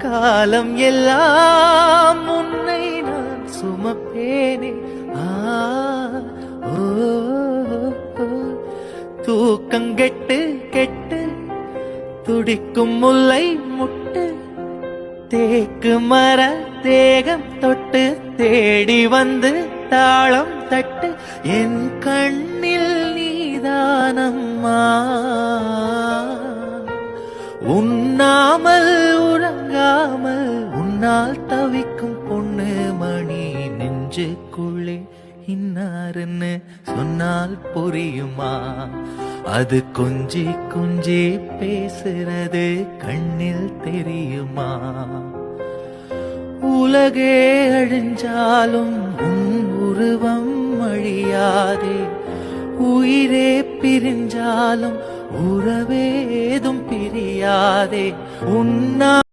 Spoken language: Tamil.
காலம் எல்லாம் உன்னை நான் சுமப்பேனே. ஓ தூக்கங்கெட்டு கெட்டு துடிக்கும் முல்லை முட்டு தேக்கு மர தேகம் தொட்டு தேடி வந்து தாளம் தட்டு என் கண்ணில் நீதானம்மா. உண்ணாமல் உறங்காமல் உன்னால் தவிக்கும் பொண்ணு மணி நெஞ்சுக்குள்ளே இன்னாருன்னு சொன்னால் புரியுமா? அது கொஞ்சி கொஞ்சி பேசுறது கண்ணில் தெரியுமா? உலகே அழிஞ்சாலும் உன் உருவம் அழியாதே. உயிரே பிரிஞ்சாலும் உறவேதும் பிரியாதே. உன்னா